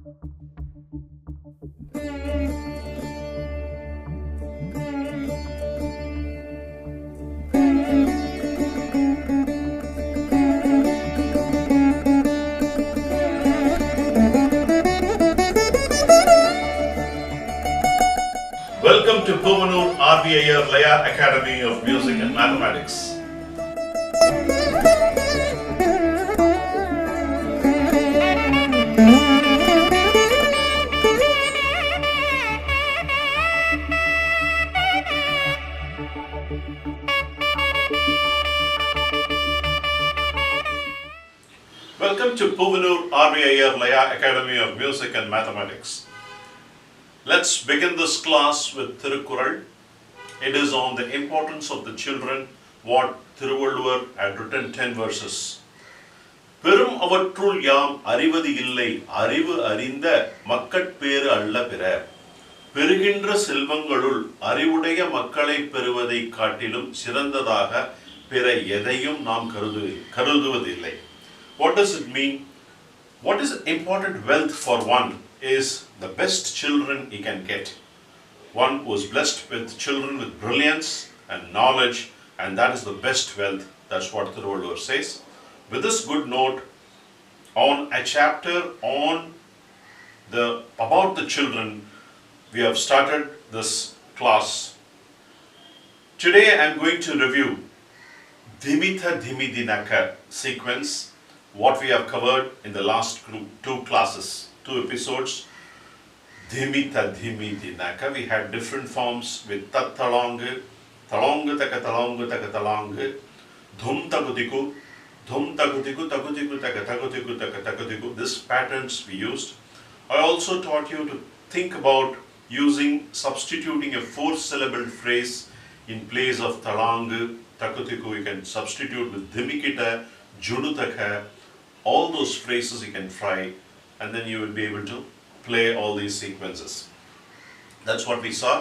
Welcome to PRV Iyer Laya Academy of Music and Mathematics. Welcome to PRV Iyer Laya Academy of Music and Mathematics. Let's begin this class with Thirukkural. It is on the importance of the children, what Thiruvalluvar had written 10 verses. பெரும் அவற்றுள் யாம் அறிவது இல்லை அறிவு அறிந்த மக்கட்பேறு அல்ல பிற பெறுகின்ற செல்வங்களுள் அறிவுடைய மக்களை பெறுவதை காட்டிலும் சிறந்ததாக பிற எதையும் நாம் கருதுவதில்லை. What does it mean? What is important wealth for one is the best children he can get. One who is blessed with children with brilliance and knowledge, and that is the best wealth. That's what Thiruvalluvar says. With this good note, on a chapter about the children, we have started this class. Today I am going to review Dhimitha Dhimidinaka sequence, what we have covered in the last two classes, 2 episodes. Dhimitha Dhimidinaka, we had different forms with Tat Talang, Talang Taka Talang Taka Talang, Dhum Takutiku, Dhum Takutiku, Takutiku Taka Takutiku Taka Takutiku. These patterns we used. I also taught you to think about substituting a 4-syllable phrase in place of Talang, Takutiku. You can substitute with Dhimikita, Junutaka. All those phrases you can try, and then you will be able to play all these sequences. That's what we saw.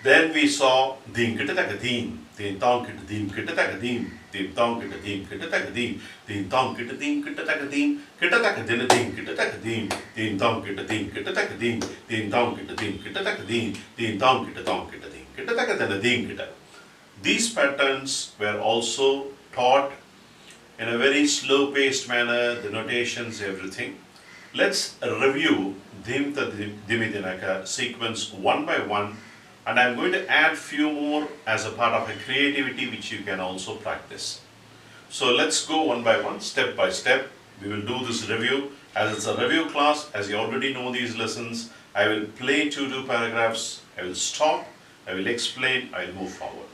Then we saw Dim Kitaka Dim, Dim Tong Kita Dim Kitaka Dim, Dim Tong Kita Dim Kitaka Dim, Dim Tong Kita Dim Kitaka Dim, Kitaka Din Dim Kitaka Dim, Dim Tong Kita Dim Kitaka Dim, Dim Tong Kita Dim Kitaka Dim, Dim Tong Kita Tong Kita Dim, Kitaka Din Dim Kita. These patterns were also taught in a very slow-paced manner, the notations, everything. Let's review Dhimitha Dhimidinaka sequence one by one, and I'm going to add few more as a part of a creativity which you can also practice. So let's go one by one, step by step. We will do this review. As it's a review class, as you already know these lessons, I will play 2 paragraphs, I will stop, I will explain, I will move forward.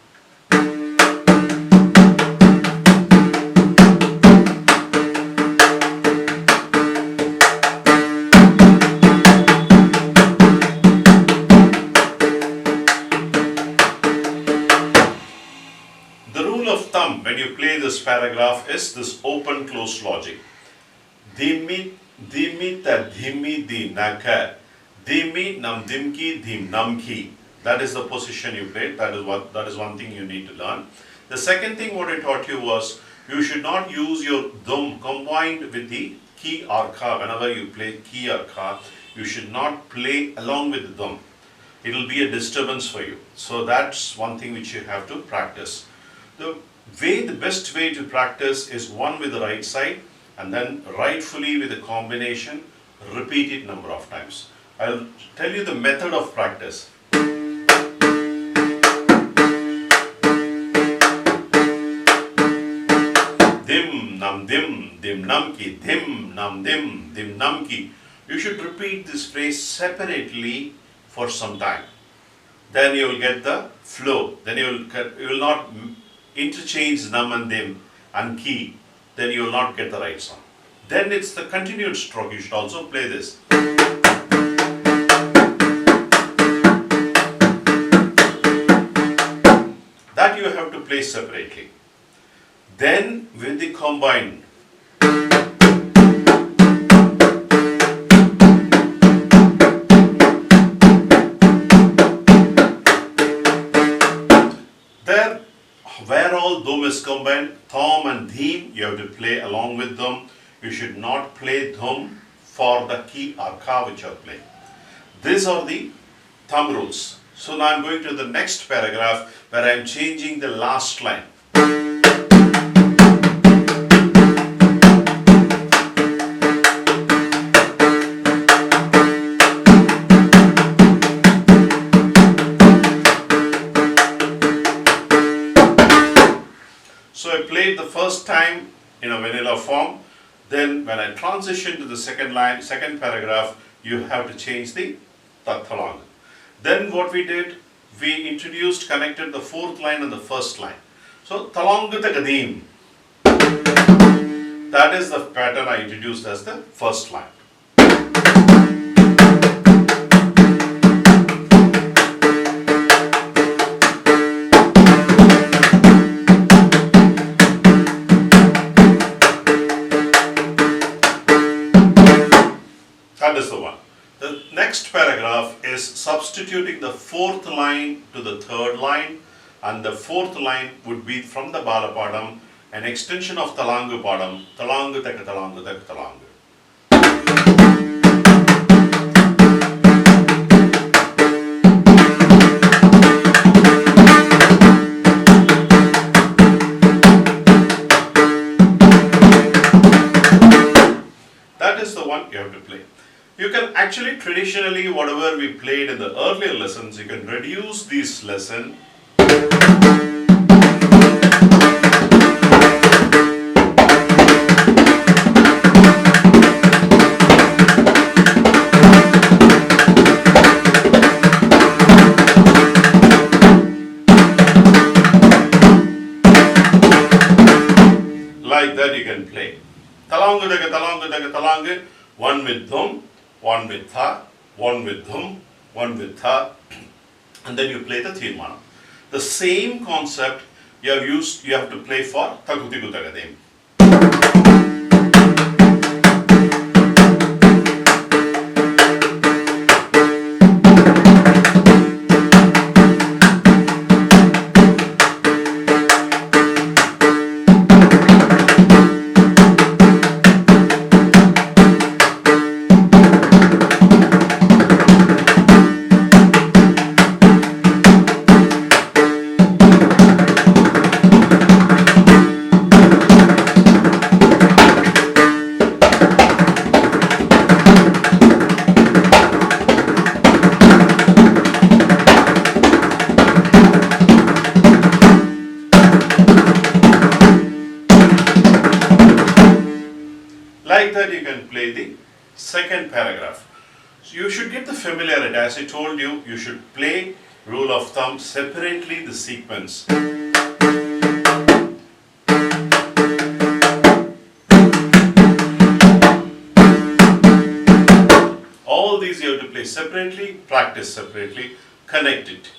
When you play this paragraph is this open-close logic. Dhimita Dhimidinaka. Dhimi nam dimki dhim namki. That is the position you played. That is one thing you need to learn. The second thing what I taught you was you should not use your dhum combined with the ki or ka. Whenever you play ki or ka, you should not play along with the dhum. It will be a disturbance for you. So that's one thing which you have to practice. The best way to practice is one with the right side and then rightfully with a combination, repeat it number of times. I'll tell you the method of practice. Dim nam dim, dim namki, dim nam dim, dim namki. You should repeat this phrase separately for some time. Then you will get the flow. Then you will not interchange nam and dim and ki, then you will not get the right sound. Then it's the continued stroke. You should also play this. That you have to play separately. Then with the combined. Where all dhum is combined, thom and dheem, you have to play along with them. You should not play dhum for the ki or ka which you are playing. These are the thumb rules. So now I am going to the next paragraph where I am changing the last line. So I played the first time in a vanilla form. Then when I transition to the second line, second paragraph, you have to change the Thalang. Then what we did, we introduced, connected the fourth line and the first line. So Thalangata Gadim. That is the pattern I introduced as the first line. That is the one. The next paragraph is substituting the fourth line to the third line, and the fourth line would be from the Balapadam, an extension of Talangu Padam, Talangu Taka Talangu Taka Talangu. That is the one you have to play. You can actually, traditionally, whatever we played in the earlier lessons, you can reduce this lesson like that. You can play Talangu Daga Talangu Daga Talangu, one with Dhum, one with Tha, one with Dhum, one with Tha, and then you play the Tirmanam. The same concept you have to play for Thakutiku Tagadem. Like that, you can play the second paragraph. So you should get the familiarity. As I told you, you should play rule of thumb separately the sequence. All these you have to play separately, practice separately, connect it,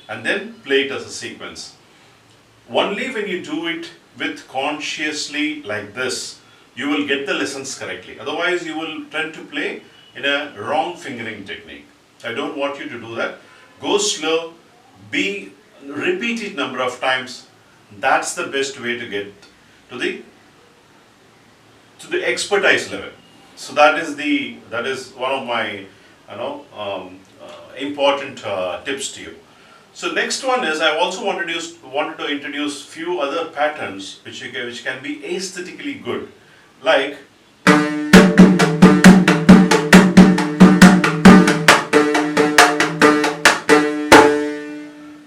and then play it as a sequence. Only when you do it with consciously like this, you will get the lessons correctly. Otherwise, you will tend to play in a wrong fingering technique. I don't want you to do that. Go slow, repeat it number of times. That's the best way to get to the expertise level. So that is one of my important tips to you. So next one is, I also wanted to introduce few other patterns which can be aesthetically good. Like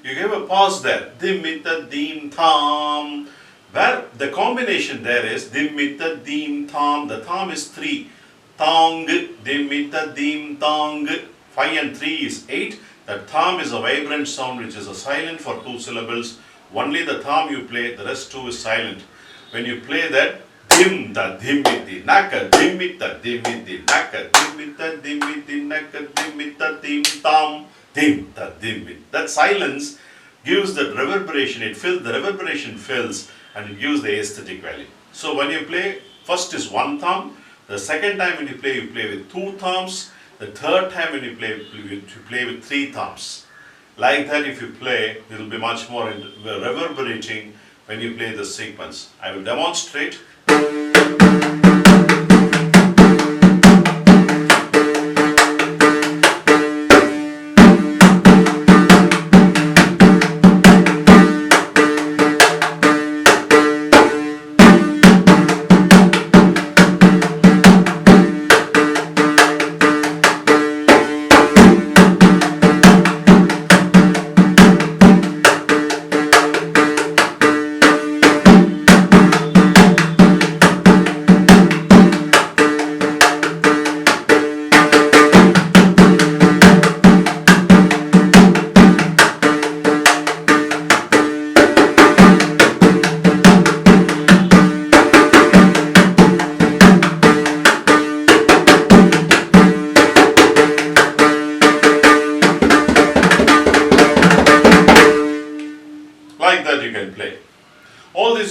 you give a pause there, Dimita Dim Tham, where the combination there is Dimita Dim Tham. The Tham is 3, Tang, Dimita Dim Tang, 5 and 3 is 8. That Tham is a vibrant sound which is a silent for 2 syllables. Only the Tham you play, the rest 2 is silent. When you play that, Dim da dimiti naka dimita dimiti naka dimita dimiti naka dimita dim tam dim da dimit. That silence gives that reverberation. The reverberation fills and it gives the aesthetic value. So when you play, first is 1 thumb. The second time when you play with 2 thumbs. The third time when you play with 3 thumbs. Like that, if you play, it will be much more reverberating when you play the sequence. I will demonstrate.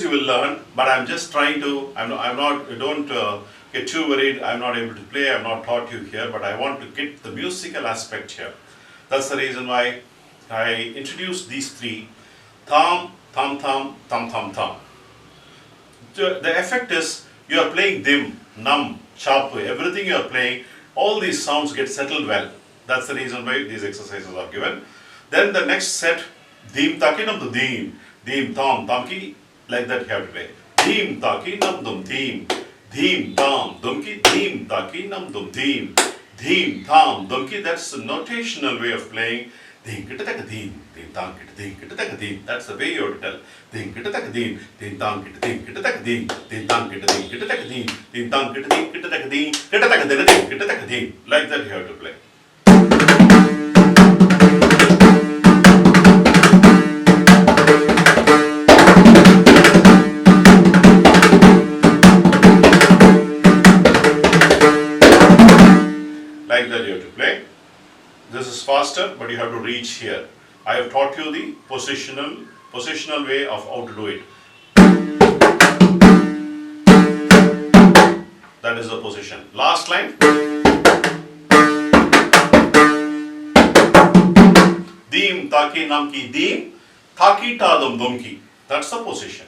you will learn, but I'm just trying to, don't get too worried, I'm not able to play, I've not taught you here, but I want to get the musical aspect here. That's the reason why I introduced these three, tham, tham, tham, tham, tham, tham. The effect is, you are playing dim, num, chapu, everything you are playing, all these sounds get settled well. That's the reason why these exercises are given. Then the next set, dim, taki, nam, dim, dim, tam, tamki, like that you have to play. Dim, taki, nam, dum, dim, dim, tam, dumki, dim, taki, nam, dum, dim, dim, tam, dumki. That's the notational way of playing. Dim, kita, taka, dim, dim, tam, kita, dim, kita, taka, dim. That's the way you have to tell. Dim, kita, taka, dim, dim, tam, kita, dim, kita, taka, dim, dim, tam, kita, dim, kita, taka, dim, dim, tam, kita, dim, kita, taka, dim, kita, taka, dim, kita, taka, dim. Like that you have to play. Like that you have to play. This is faster, but you have to reach here. I have taught you the positional way of how to do it. That is the position. Last line. Dim, taki, namki, dim, taki, tadum, dumki. That's the position.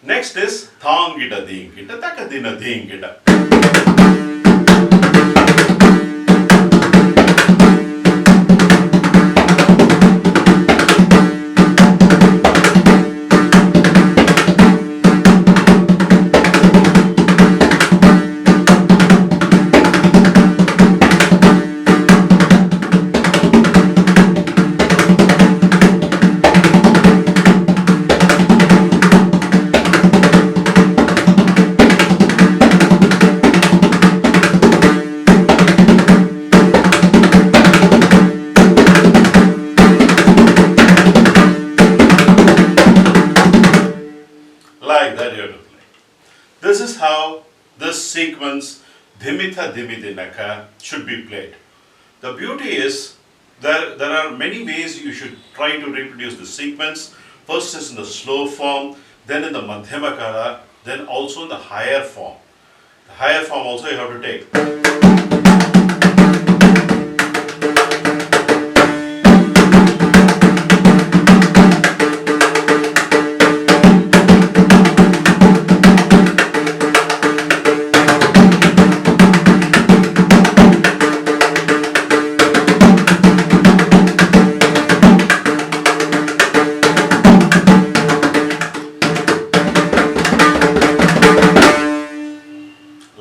Next is thang, gita, dim, gita, taka, dina, dim, gita. Like that you have to play. This is how this sequence Dhimitha Dhimidinaka should be played. The beauty is there are many ways you should try to reproduce the sequence. First is in the slow form, then in the Madhyamakara, then also in the higher form. The higher form also you have to take.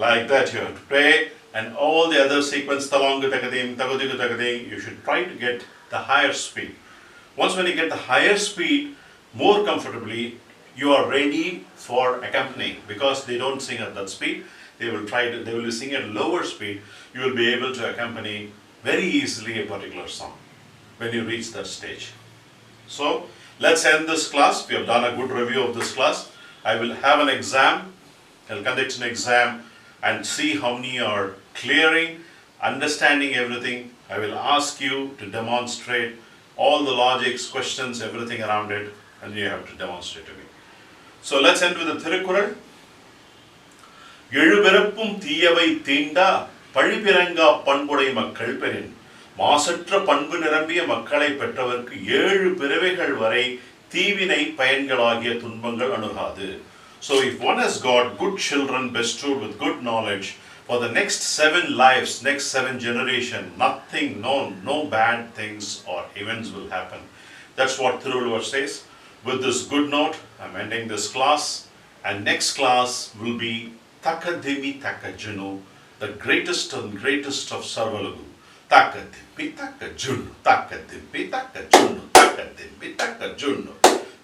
Like that you have to play, and all the other sequence talangu takadim, tagudigu takadim, you should try to get the higher speed. Once when you get the higher speed, more comfortably, you are ready for accompanying, because they don't sing at that speed. They will be singing at lower speed. You will be able to accompany very easily a particular song when you reach that stage. So let's end this class. We have done a good review of this class. I will have an exam. I'll conduct an exam and see how many are clearing, understanding everything. I will ask you to demonstrate all the logics, questions, everything around it, and you have to demonstrate to me. So let's end with the Thirukural. எழுபிறப்பும் தீயவை தீண்டா பழிபிறங்கா பண்புடை மக்கள் பெறின் மாசற்ற பண்பு நிரம்பிய மக்களை பெற்றவர்க்கு 7 பிறவைகள் வரை தீவினை பயன்களாகிய துன்பங்கள் அணுகாது. So if one has got good children bestowed with good knowledge, for the next 7 lives, next 7 generations, nothing, no bad things or events will happen. That's what Thiruvallur says. With this good note, I'm ending this class, and next class will be Takadimi Takajunu, the greatest and greatest of Sarvalugu. Takadimi Takajunu, Takadimi Takajunu, Takadimi Takajunu,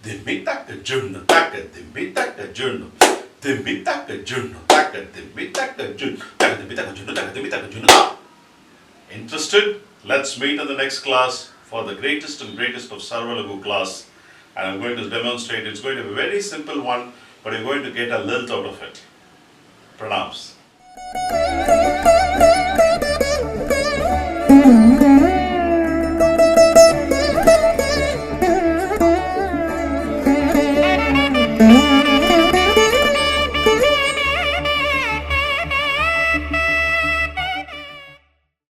Dimi Takajunu, Takadimi Takajunu, Dimi Takajunu, Takadimi Takajunu, Takadimi Takajunu, Takadimi Takajunu. Interested? Let's meet in the next class for the greatest and greatest of Sarvalugu class. And I'm going to demonstrate. It's going to be a very simple one, but you're going to get a lilt out of it. Pranams.